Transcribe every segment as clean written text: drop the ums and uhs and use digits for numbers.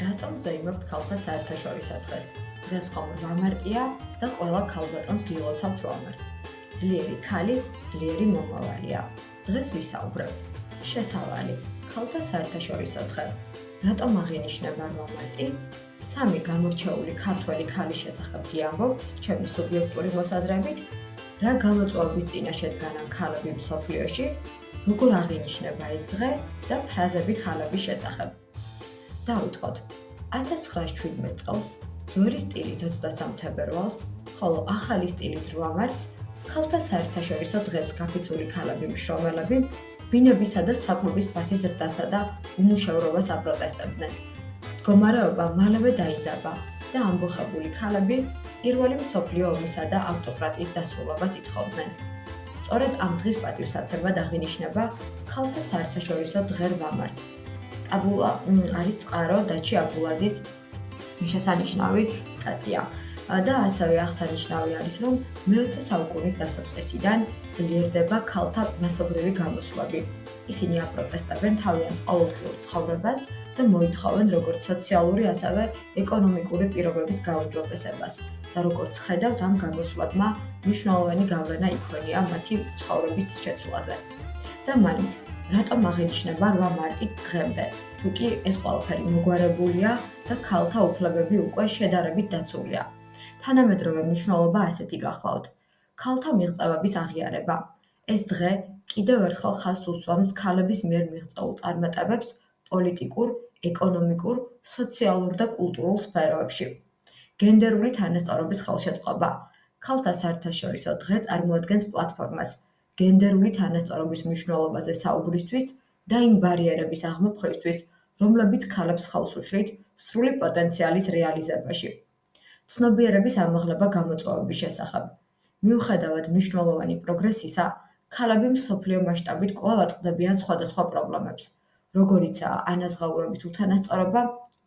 რატომ ზეიმობთ ქალთა საერთაშორისო დღეს? დღეს ხომ 8 მარტია და ყველა ქალბატონს გილოცავთ 8 მარტს. ძლიერი ქალი, ძლიერი მომავალია. დღეს ვისაუბრებთ. შესავალი, ქალთა საერთაშორისო დღე. რატომ აღინიშნება 8 მარტი? სამი გამორჩეული ქართველი ქალის შესახებ გიამბობთ, ჩემი სუბიექტური მოსაზრებით, რა გამოწვევების წინაშე დგანან ქალები მსოფლიოში, როგორ აღინიშნება ეს დღე და ფრაზები ქალების შესახებ. დავიწყოთ. 1917 წელს ძველი სტილით 23 თებერვალს, ხოლო ახალი სტილით 8 მარტს ქალთა საერთაშორისო დღეს გაფიცული ქალები მშრომელები ბინებისა და საკვების ფასის ზრდასა და უმუშევრობას აპროტესტებდნენ. მდგომარეობა მალევე დაიძაბა და ამბოხებული ქალები პირველი მსოფლიო ომისა და ავტოკრატიის დასრულებას ითხოვდნენ. სწორედ ამ დღის პატივსაცემად აღინიშნება ქალთა საერთაშორისო დღე 8 მარტს. აბულა არის წყარო დაჩი აბულაძის შესანიშნავი სტატია და ასევე აღსანიშნავი არის, რომ მე-20 საუკუნის დასაწყისიდან ძლიერდება ქალთა მასობრივი გამოსვლები. ისინი აპროტესტებენ თავიანთ ყოველდღიურ ცხოვრებას და მოითხოვენ როგორც სოციალური, ასევე ეკონომიკური პირობების გაუმჯობესებას და როგორც ხედავთ, ამ გამოსვლებმა მნიშვნელოვანი გავლენა იქონია მათი ცხოვრების შეცვლაზე. და მაინც, რატომ აღინიშნება 8 მარტი დღემდე, თუ კი ეს ყველაფერი მოგვარებულია და ქალთა უფლებები უკვე შედარებით დაცულია. თანამედროვე მნიშვნელობა ასეთი გახლავთ. ქალთა მიღწევების აღიარება. ეს დღე კიდევ ერთხელ ხაზს უსვამს ქალების მიერ მიღწეულ წარმატებებს პოლიტიკურ, ეკონომიკურ, სოციალურ და კულტურულ სფეროებში. გენდერული თანასწორობის ხელშეწყობა. ქალთა საერთაშორისო დღე წარმოადგენს პლატფორმას გენდერული თანასწორობის მნიშვნელობაზე საუბრისთვის და იმ ბარიერების აღმოფხვისთვის, რომლებიც ქალებს ხელს უშლით სრული პოტენციალის რეალიზებაში. ცნობიერების ამაღლება გამოწვევების შესახებ. მიუხედავად მნიშვნელოვანი პროგრესისა, ქალები მსოფლიო მასშტაბით კვლავ აწყდებიან სხვადასხვა პრობლემებს, როგორიცაა ანაზღაურების უთანასწორობა,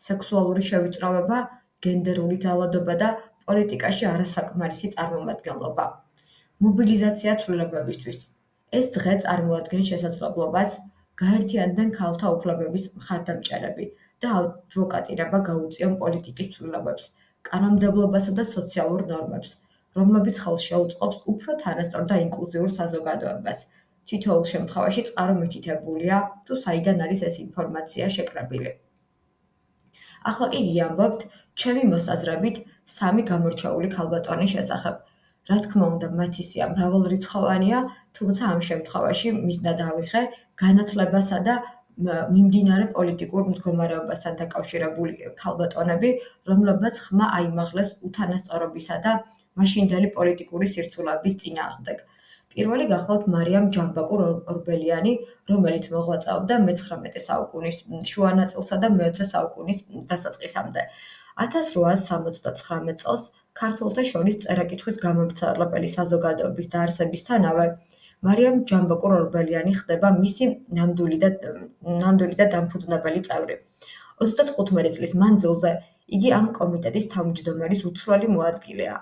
სექსუალური შევიწროვება, გენდერული ძალადობა და პოლიტიკაში არასაკმარისი წარმომადგენლობა. მობილიზაცია ცვლილებებისთვის. ეს დღე წარმოადგენს შესაძლებლობას გაერთიანდნენ ქალთა უფლებების მხარდამჭერები და ადვოკატირება გაუწიონ პოლიტიკის ცვლილებებს, კანონმდებლობასა და სოციალურ ნორმებს, რომლებიც ხელს შეუწყობს უფრო თანასწორ და ინკლუზიურ საზოგადოებას. თითოეულ შემთხვევაში წყარო მითითებულია, თუ საიდან არის ეს ინფორმაცია შეკრებილი. ახლა კი გიამბობთ ჩემი მოსაზრებით სამი გამორჩეული ქალბატონის შესახებ. რა თქმა უნდა, მათი სია მრავალრიცხოვანია, თუმცა ამ შემთხვევაში მიზნად დავიღე განათლებასა და მიმდინარე პოლიტიკურ მდგომარეობასთან დაკავშირებული ქალბატონები, რომლებმაც ხმა აიმაღლეს უთანასწორობისა და მაშინდელი პოლიტიკური სირთულეების წინააღმდეგ. პირველი გახლავთ მარიამ ჯამბაკურ-ორბელიანი, რომელიც მოღვაწეობდა მე-19 საუკუნის შუა ნაწილსა და მე-20 საუკუნის დასაწყისამდე. 1879 წელს ქართველთა შორის წერა-კითხვის გამომცემლებელი საზოგადოების დაარსებისთანავე მარიამ ჯამბაკურ-ორბელიანი ხდება მისი ნამდვილი და დამფუძნებელი წევრი. 35 წლის მანძილზე იგი ამ კომიტეტის თავმჯდომარის უცვლელი მოადგილეა.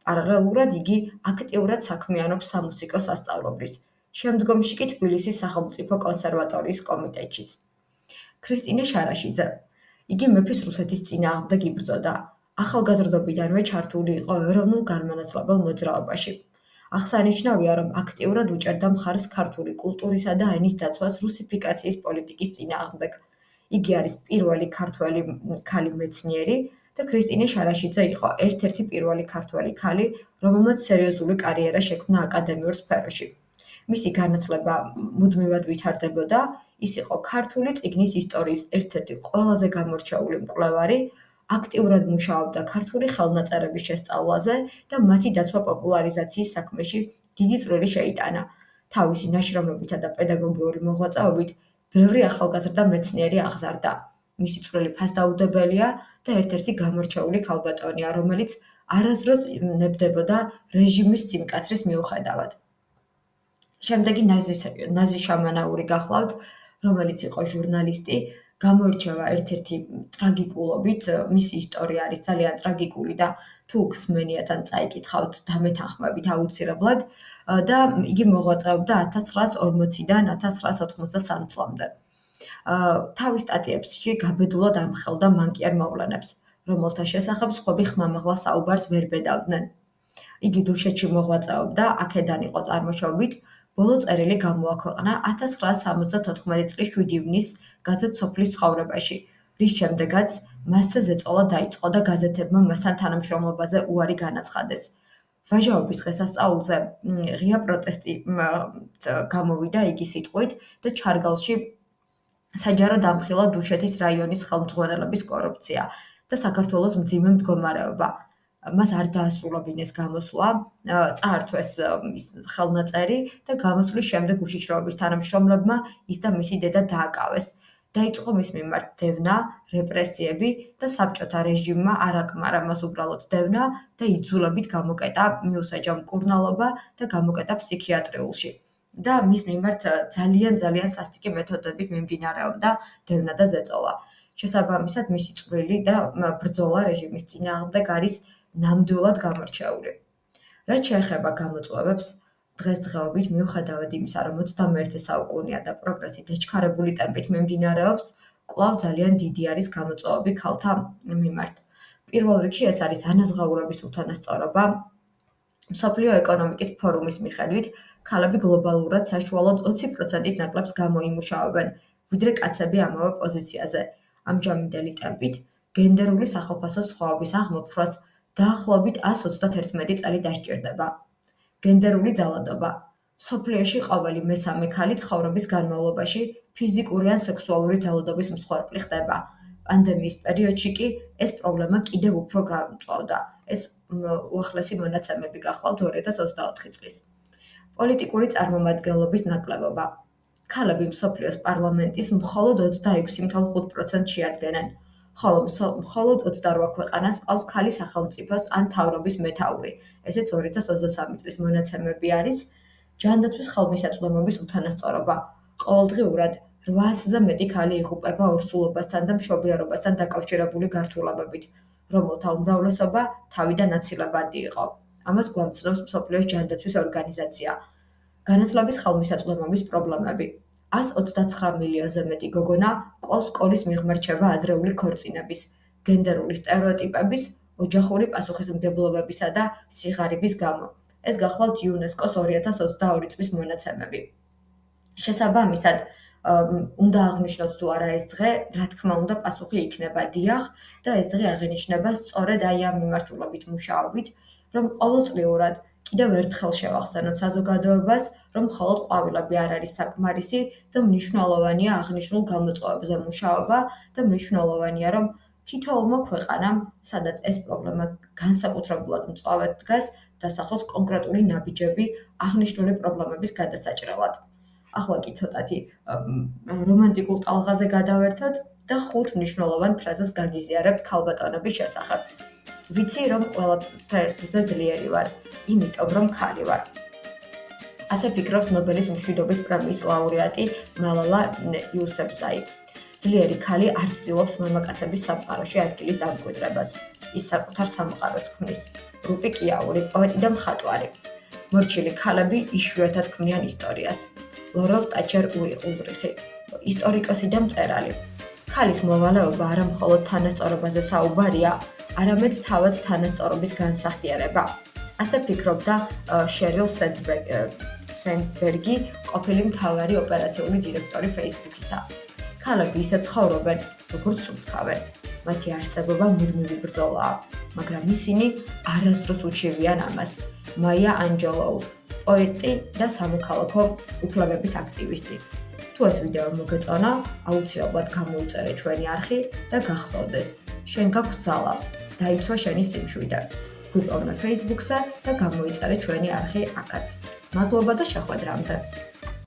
პარალელურად იგი აქტიურად საქმიანობს სამუსიკო სასწავლებლის, შემდგომში კი თბილისის სახელმწიფო კონსერვატორიის კომიტეტშიც. ქრისტინე შარაშიძე. იგი მეფის რუსეთის წინააღმდეგ იბრძოდა. ახალგაზრდობიდანვე ჩართული იყო ეროვნულ-განმანათლებელ მოძრაობაში. აღსანიშნავია, რომ აქტიურად უჭერდა მხარს ქართული კულტურისა და ენის დაცვას რუსიფიკაციის პოლიტიკის წინააღმდეგ. იგი არის პირველი ქართველი ქალი მეცნიერი და ქრისტინე შარაშიძე იყო ერთ-ერთი პირველი ქართველი ქალი, რომელმაც სერიოზული კარიერა შექმნა აკადემიურ სფეროში. მისი განათლება მუდმივად ვითარდებოდა, ის იყო ქართული წიგნის ისტორიის ერთ-ერთი ყველაზე გამორჩეული მკვლევარი, აქტიურად მუშაობდა ქართული ხელნაწერების შესწავლაზე და მათი დაცვა-პოპულარიზაციის საქმეში დიდი წვლილი შეიტანა. თავისი ნაშრომებითა და პედაგოგიური მოღვაწეობით ბევრი ახალგაზრდა მეცნიერი აღზარდა. მისი წვლილი ფასდაუდებელია და ერთ-ერთი გამორჩეული ქალბატონია, რომელიც არასდროს ნებდებოდა რეჟიმის სიმკაცრის მიუხედავად. შემდეგი ნაზი შამანაური გახლავთ, რომელიც იყო ჟურნალისტი, გამოირჩევა ერთ-ერთი ტრაგიკულობით, მისი ისტორია არის ძალიან ტრაგიკული და თუ გსმენიათ ან წაიკითხავთ, დამეთანხმებით აუცილებლად და იგი მოღვაწეობდა 1940-დან 1983 წლამდე. თავის სტატიებში გაბედულად ამხელდა მანკიერ მოვლენებს, რომელთა შესახებ სხვები ხმამაღლა საუბარს ვერ ბედავდნენ. იგი დუშეთში მოღვაწეობდა, აქედან იყო წარმოშობით, ბოლო წერილი გამოაქვეყნა 1974 წლის 7 ივნისს გაზეთ „სოფლის ცხოვრებაში“, რის შემდეგაც მასზე ზეწოლა დაიწყო და გაზეთებმა მასთან თანამშრომლობაზე უარი განაცხადეს. ვაჟაობის დღესასწაულზე ღია პროტესტი გამოვიდა იგი სიტყვით და ჩარგალში საჯარო დამხილა დუშეთის რაიონის ხელმძღვანელობის კორუფცია და საქართველოს მძიმე მდგომარეობა. მას არ დაასრულა ბინეს გამოსვლა, წაართვეს ის ხელნაწერი და გამოსვლის შემდეგ უშიშროების თანამშრომლებმა ის და მისი დედა დააკავეს. დაიწყო მის მიმართ დევნა, რეპრესიები და საბჭოთა რეჟიმმა არ აკმარა მას უბრალოდ დევნა და იძულებით გამოკეტა მიუსაჯა მკურნალობა და გამოკეტა ფსიქიატრიულში. და მის მიმართ ძალიან სასტიკი მეთოდებით მიმდინარეობდა დევნა და ზეწოლა. შესაბამისად, მისი წვლილი და ბრძოლა რეჟიმის წინააღმდეგ არის ნამდვილად გამორჩეული. რაც შეეხება გამოწვევებს, დღესდღეობით მიუხედავად იმისა, რომ 21 საუკუნეა და პროგრესი დაჩქარებული ტემპით მიმდინარეობს, კვლავ ძალიან დიდი არის გამოწვევები ქალთა მიმართ. პირველ რიგში ეს არის ანაზღაურების უთანასწორობა. მსოფლიო ეკონომიკის ფორუმის მიხედვით, ქალები გლობალურად საშუალოდ 20%-ით ნაკლებს გამოიმუშავებენ, ვიდრე კაცები ამავე პოზიციაზე. ამჟამინდელი ტემპით, გენდერული სახელფასოს სხვაობის აღმოფხვრას დაახლოებით 131 წელი დასჭირდება. გენდერული ძალადობა. მსოფლიოში ყოველი მესამე ქალი ცხოვრების განმავლობაში ფიზიკური ან სექსუალური ძალადობის მსხვერპლი ხდება. პანდემიის პერიოდში კი ეს პრობლემა კიდევ უფრო გამწვავდა. ეს უახლესი მონაცემები გახლავთ 2024 წლის. პოლიტიკური წარმომადგენლობის ნაკლებობა. ქალები მსოფლიოს პარლამენტის მხოლოდ 26.5% შეადგენენ, ხოლო მხოლოდ 28 ქვეყანას ყავს ქალი სახელმწიფოს ან მთავრობის მეთაური, ესეც 2023 წლის მონაცემები არის. ჯანდაცვის ხელმისაწვდომობის უთანასწორობა. ყოველდღიურად 800-ზე მეტი ქალი იღუპება ორსულობასთან და მშობიარობასთან დაკავშირებული გართულებებით, რომელთა უმრავლესობა თავიდან აცილებადი იყო. ამას გვამცნობს მსოფლიოს ჯანდაცვის ორგანიზაცია. განათლების ხელმისაწვდომობის პრობლემები. 129 მილიონზე მეტი გოგონა კვლავ სკოლის მიღმარჩება ადრეული ქორწინების, გენდერული სტერეოტიპების, ოჯახური პასუხისმგებლობებისა და სიღარიბის გამო. ეს გახლავთ იუნესკოს 2022 წლის მონაცემები. შესაბამისად, უნდა აღნიშნოთ თუ არა ეს დღე, რა თქმა უნდა, პასუხი იქნება დიახ და ეს დღე აღინიშნება სწორედ აი ამ მიმართულებით მუშაობით, რომ ყოველწლიურად კიდევ ერთხელ შევახსენოთ საზოგადოებას, რომ მხოლოდ ყვავილები არ არის საკმარისი და მნიშვნელოვანია აღნიშნულ გამოწვევებზე მუშაობა და მნიშვნელოვანია, რომ თითოეულმა ქვეყანამ, სადაც ეს პრობლემა განსაკუთრებულად მწვავედ დგას, დასახოს კონკრეტული ნაბიჯები აღნიშნული პრობლემების გადასაჭრელად. ახლა კი ცოტათი რომანტიკულ ტალღაზე გადავერთოთ და 5 მნიშვნელოვან ფრაზას გაგიზიარებთ ქალბატონების შესახებ. ვიცი, რომ ყველაფერზე ძლიერი ვარ, იმიტომ რომ ქალი ვარ. ასე ფიქრობს ნობელის მშვიდობის პრემიის ლაურეატი მალალა იუსეფზაი. ძლიერი ქალი არ ცდილობს მამაკაცების სამყაროში ადგილის დამკვიდრებას. ის საკუთარ სამყაროს ქმნის. რუპი კიაური, პოეტი და მხატვარი. მორჩილი ქალები იშვიათად ქმნიან ისტორიას. ლორელ ტაჩერ ულრიხი, ისტორიკოსი და მწერალი. ქალის მოვალეობა არა მხოლოდ თანასწორობაზე საუბარია, არამედ თავად თანასწორობის განსახიერება. ასე ფიქრობდა შერილ სენდბერგი, ყოფილი მთავარი ოპერაციული დირექტორი Facebook-ისა. ქალები ისე ცხოვრობენ, როგორც სუფთავენ. მათი არსებობა მუდმივი ბრძოლაა, მაგრამ ისინი არასდროს უჩივიან ამას. მაია ანჯელოუ, პოეტი და სამოქალაქო უფლებების აქტივისტი. თუ ეს ვიდეო მოგეწონა, აუცილებლად გამოიწერე ჩვენი არხი და გახსოვდეს, შენ გაქვს ძალა, დაიცვა შენი სიმშვიდე. გვიპოვნე Facebook-ზე და გამოიწერე ჩვენი არხი აქაც. მადლობა და შეხვედრამდე.